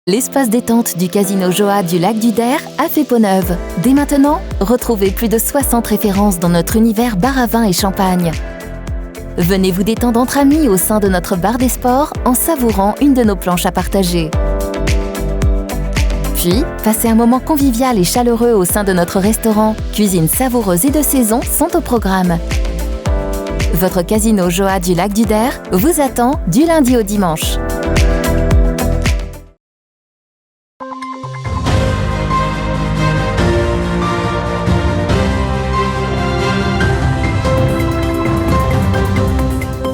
L'espace détente du Casino Joa du Lac du Der a fait peau neuve. Dès maintenant, retrouvez plus de 60 références dans notre univers bar à vin et champagne. Venez vous détendre entre amis au sein de notre bar des sports en savourant une de nos planches à partager. Puis, passez un moment convivial et chaleureux au sein de notre restaurant. Cuisine savoureuse et de saison sont au programme. Votre Casino Joa du Lac du Der vous attend du lundi au dimanche.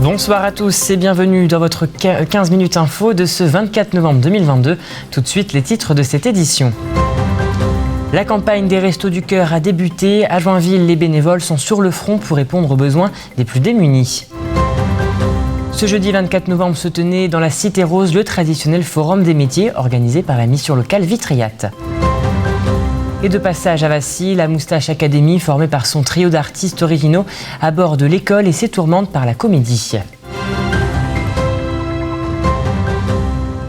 Bonsoir à tous et bienvenue dans votre 15 minutes info de ce 24 novembre 2022. Tout de suite, les titres de cette édition. La campagne des Restos du Cœur a débuté. À Joinville, les bénévoles sont sur le front pour répondre aux besoins des plus démunis. Ce jeudi 24 novembre se tenait dans la Cité Rose le traditionnel Forum des métiers organisé par la mission locale Vitriate. Et de passage à Vassy, la Moustache Academy, formée par son trio d'artistes originaux, aborde l'école et ses tourmentes par la comédie.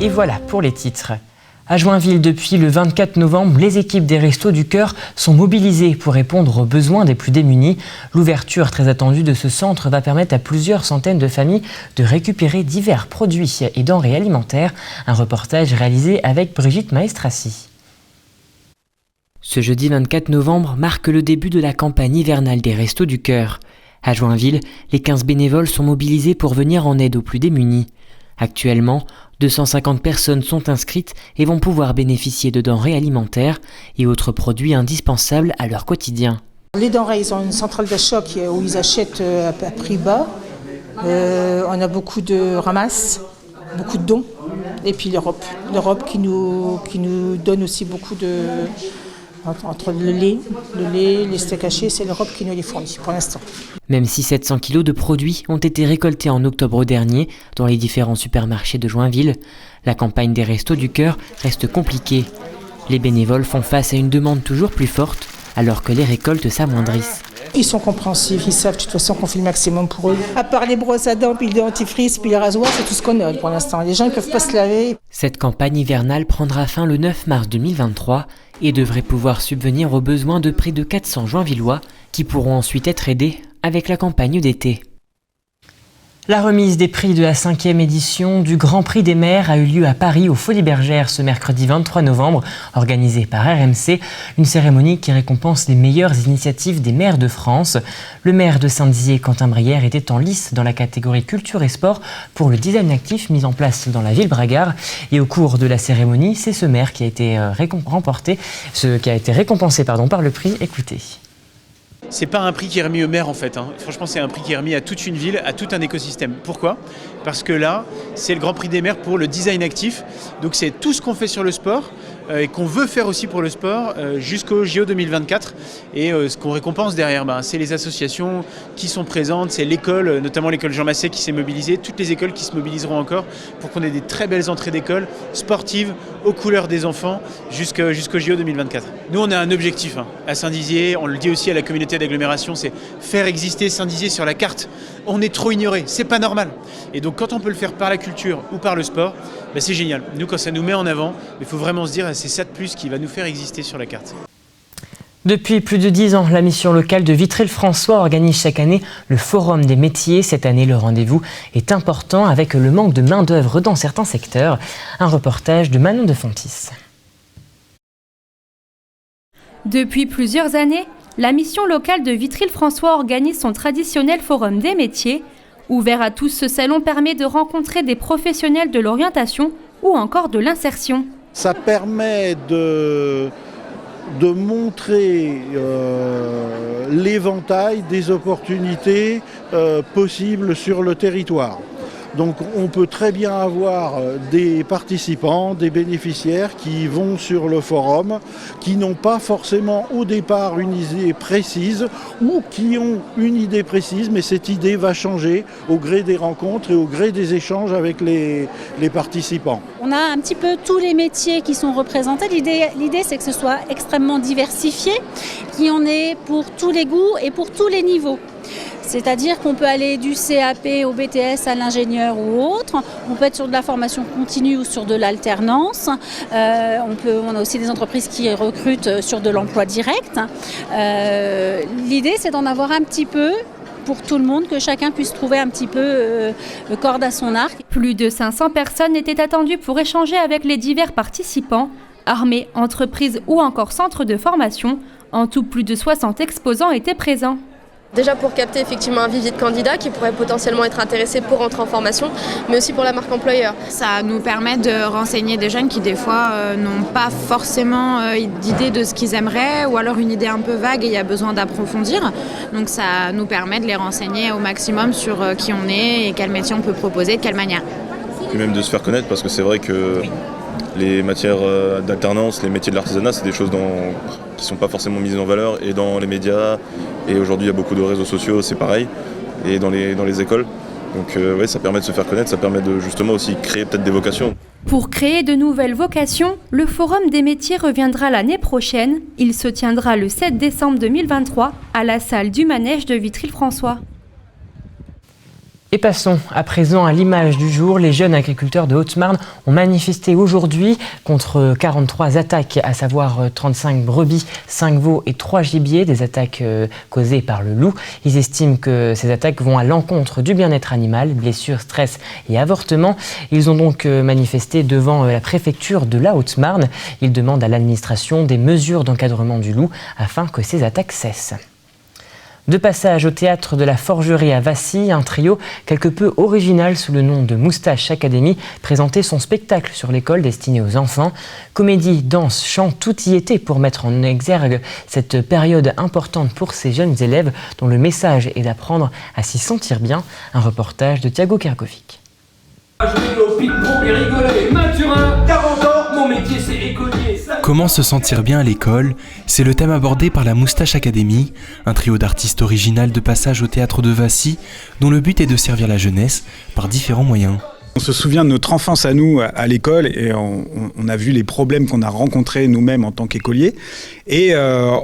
Et voilà pour les titres. À Joinville, depuis le 24 novembre, les équipes des Restos du Cœur sont mobilisées pour répondre aux besoins des plus démunis. L'ouverture très attendue de ce centre va permettre à plusieurs centaines de familles de récupérer divers produits et denrées alimentaires. Un reportage réalisé avec Brigitte Maestrassi. Ce jeudi 24 novembre marque le début de la campagne hivernale des Restos du Cœur. À Joinville, les 15 bénévoles sont mobilisés pour venir en aide aux plus démunis. Actuellement, 250 personnes sont inscrites et vont pouvoir bénéficier de denrées alimentaires et autres produits indispensables à leur quotidien. Les denrées, ils ont une centrale d'achat où ils achètent à prix bas. On a beaucoup de ramasses, beaucoup de dons. Et puis l'Europe qui nous donne aussi beaucoup de... Entre le lait, les steaks hachés, c'est l'Europe qui nous les fournit pour l'instant. Même si 700 kilos de produits ont été récoltés en octobre dernier dans les différents supermarchés de Joinville, la campagne des Restos du Cœur reste compliquée. Les bénévoles font face à une demande toujours plus forte alors que les récoltes s'amoindrissent. Ils sont compréhensifs, ils savent de toute façon qu'on fait le maximum pour eux. À part les brosses à dents, puis le dentifrice, puis les rasoirs, c'est tout ce qu'on a pour l'instant. Les gens ne peuvent pas se laver. Cette campagne hivernale prendra fin le 9 mars 2023 et devrait pouvoir subvenir aux besoins de près de 400 Joinvillois qui pourront ensuite être aidés avec la campagne d'été. La remise des prix de la 5e édition du Grand Prix des maires a eu lieu à Paris, aux Folies Bergères, ce mercredi 23 novembre, organisée par RMC, une cérémonie qui récompense les meilleures initiatives des maires de France. Le maire de Saint-Dizier, Quentin Brière, était en lice dans la catégorie culture et sport pour le design actif mis en place dans la ville Bragard. Et au cours de la cérémonie, c'est ce maire qui a été récompensé par le prix. Écoutez. C'est pas un prix qui est remis au maire en fait. Franchement, c'est un prix qui est remis à toute une ville, à tout un écosystème. Pourquoi ? Parce que là, c'est le Grand Prix des maires pour le design actif. Donc c'est tout ce qu'on fait sur le sport et qu'on veut faire aussi pour le sport jusqu'au JO 2024. Et ce qu'on récompense derrière, c'est les associations qui sont présentes, c'est l'école, notamment l'école Jean Massé qui s'est mobilisée, toutes les écoles qui se mobiliseront encore pour qu'on ait des très belles entrées d'école sportives aux couleurs des enfants jusqu'au JO 2024. Nous, on a un objectif à Saint-Dizier, on le dit aussi à la communauté d'agglomération, c'est faire exister Saint-Dizier sur la carte. On est trop ignoré, c'est pas normal. Et donc quand on peut le faire par la culture ou par le sport, c'est génial. Nous, quand ça nous met en avant, il faut vraiment se dire c'est ça de plus qui va nous faire exister sur la carte. Depuis plus de 10 ans, la mission locale de Vitry-le-François organise chaque année le Forum des métiers. Cette année, le rendez-vous est important avec le manque de main-d'œuvre dans certains secteurs. Un reportage de Manon de Fontis. Depuis plusieurs années, la mission locale de Vitry-le-François organise son traditionnel Forum des métiers. Ouvert à tous, ce salon permet de rencontrer des professionnels de l'orientation ou encore de l'insertion. Ça permet de montrer l'éventail des opportunités possibles sur le territoire. Donc on peut très bien avoir des participants, des bénéficiaires qui vont sur le forum, qui n'ont pas forcément au départ une idée précise ou qui ont une idée précise, mais cette idée va changer au gré des rencontres et au gré des échanges avec les participants. On a un petit peu tous les métiers qui sont représentés. L'idée c'est que ce soit extrêmement diversifié, qu'il y en ait pour tous les goûts et pour tous les niveaux. C'est-à-dire qu'on peut aller du CAP au BTS à l'ingénieur ou autre. On peut être sur de la formation continue ou sur de l'alternance. On a aussi des entreprises qui recrutent sur de l'emploi direct. L'idée, c'est d'en avoir un petit peu pour tout le monde, que chacun puisse trouver un petit peu corde à son arc. Plus de 500 personnes étaient attendues pour échanger avec les divers participants, armées, entreprises ou encore centres de formation. En tout, plus de 60 exposants étaient présents. Déjà pour capter effectivement un vivier de candidats qui pourraient potentiellement être intéressés pour entrer en formation, mais aussi pour la marque employeur. Ça nous permet de renseigner des jeunes qui des fois n'ont pas forcément d'idée de ce qu'ils aimeraient ou alors une idée un peu vague et il y a besoin d'approfondir. Donc ça nous permet de les renseigner au maximum sur qui on est et quel métier on peut proposer, de quelle manière. Et même de se faire connaître parce que c'est vrai que les matières d'alternance, les métiers de l'artisanat, c'est des choses qui ne sont pas forcément mises en valeur et dans les médias. Et aujourd'hui, il y a beaucoup de réseaux sociaux, c'est pareil, et dans les écoles. Donc ouais, ça permet de se faire connaître, ça permet de justement aussi créer peut-être des vocations. Pour créer de nouvelles vocations, le Forum des métiers reviendra l'année prochaine. Il se tiendra le 7 décembre 2023 à la salle du Manège de Vitry-le-François. Et passons à présent à l'image du jour. Les jeunes agriculteurs de Haute-Marne ont manifesté aujourd'hui contre 43 attaques, à savoir 35 brebis, 5 veaux et 3 gibiers, des attaques causées par le loup. Ils estiment que ces attaques vont à l'encontre du bien-être animal, blessures, stress et avortements. Ils ont donc manifesté devant la préfecture de la Haute-Marne. Ils demandent à l'administration des mesures d'encadrement du loup afin que ces attaques cessent. De passage au théâtre de la Forgerie à Vassy, un trio quelque peu original sous le nom de Moustache Academy présentait son spectacle sur l'école destiné aux enfants. Comédie, danse, chant, tout y était pour mettre en exergue cette période importante pour ces jeunes élèves dont le message est d'apprendre à s'y sentir bien. Un reportage de Thiago Kerkovic. Comment se sentir bien à l'école ? C'est le thème abordé par la Moustache Academy, un trio d'artistes original de passage au théâtre de Vassy, dont le but est de servir la jeunesse par différents moyens. On se souvient de notre enfance à nous, à l'école, et on a vu les problèmes qu'on a rencontrés nous-mêmes en tant qu'écoliers. Et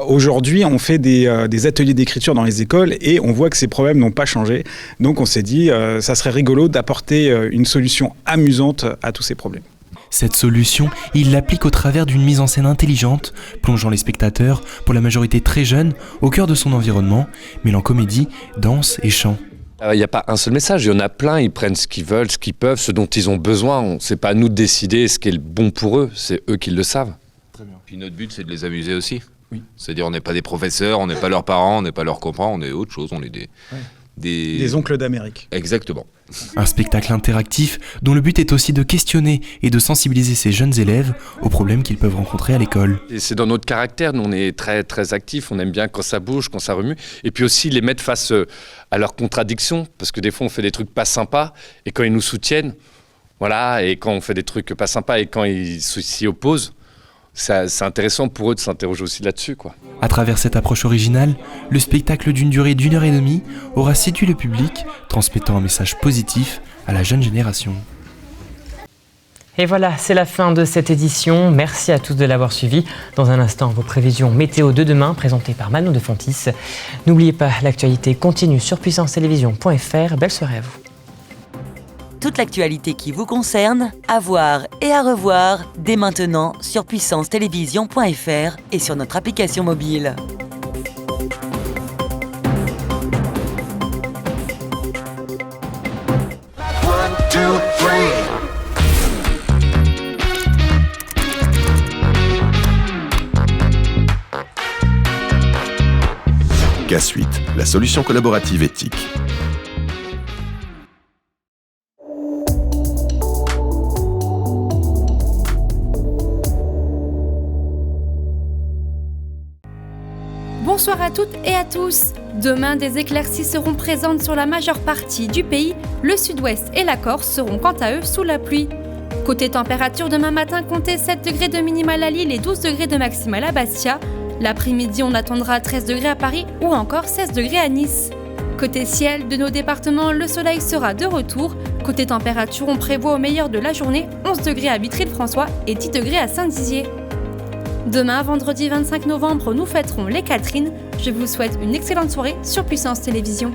aujourd'hui, on fait des ateliers d'écriture dans les écoles et on voit que ces problèmes n'ont pas changé. Donc on s'est dit, ça serait rigolo d'apporter une solution amusante à tous ces problèmes. Cette solution, il l'applique au travers d'une mise en scène intelligente, plongeant les spectateurs, pour la majorité très jeunes, au cœur de son environnement, mêlant comédie, danse et chant. Il n'y a pas un seul message, il y en a plein, ils prennent ce qu'ils veulent, ce qu'ils peuvent, ce dont ils ont besoin. C'est pas à nous de décider ce qui est le bon pour eux, c'est eux qui le savent. Très bien. Puis notre but, c'est de les amuser aussi. Oui. C'est-à-dire, on n'est pas des professeurs, on n'est pas leurs parents, on n'est pas leurs copains, on est autre chose, on est des oncles d'Amérique. Exactement. Un spectacle interactif dont le but est aussi de questionner et de sensibiliser ces jeunes élèves aux problèmes qu'ils peuvent rencontrer à l'école. Et c'est dans notre caractère, nous on est très, très actifs, on aime bien quand ça bouge, quand ça remue, et puis aussi les mettre face à leurs contradictions, parce que des fois on fait des trucs pas sympas, et quand ils nous soutiennent, voilà, et quand on fait des trucs pas sympas, et quand ils s'y opposent, c'est intéressant pour eux de s'interroger aussi là-dessus, quoi. À travers cette approche originale, le spectacle d'une durée d'1h30 aura séduit le public, transmettant un message positif à la jeune génération. Et voilà, c'est la fin de cette édition. Merci à tous de l'avoir suivi. Dans un instant, vos prévisions météo de demain, présentées par Manon de Fontis. N'oubliez pas, l'actualité continue sur puissancetélévision.fr. Belle soirée à vous. Toute l'actualité qui vous concerne, à voir et à revoir dès maintenant sur puissancetélévision.fr et sur notre application mobile. K-Suite, la solution collaborative éthique. Bonsoir à toutes et à tous. Demain, des éclaircies seront présentes sur la majeure partie du pays. Le sud-ouest et la Corse seront quant à eux sous la pluie. Côté température, demain matin, comptez 7 degrés de minimal à Lille et 12 degrés de maximal à Bastia. L'après-midi, on attendra 13 degrés à Paris ou encore 16 degrés à Nice. Côté ciel, de nos départements, le soleil sera de retour. Côté température, on prévoit au meilleur de la journée 11 degrés à Vitry-le-François et 10 degrés à Saint-Dizier. Demain, vendredi 25 novembre, nous fêterons les Catherines. Je vous souhaite une excellente soirée sur Puissance Télévision.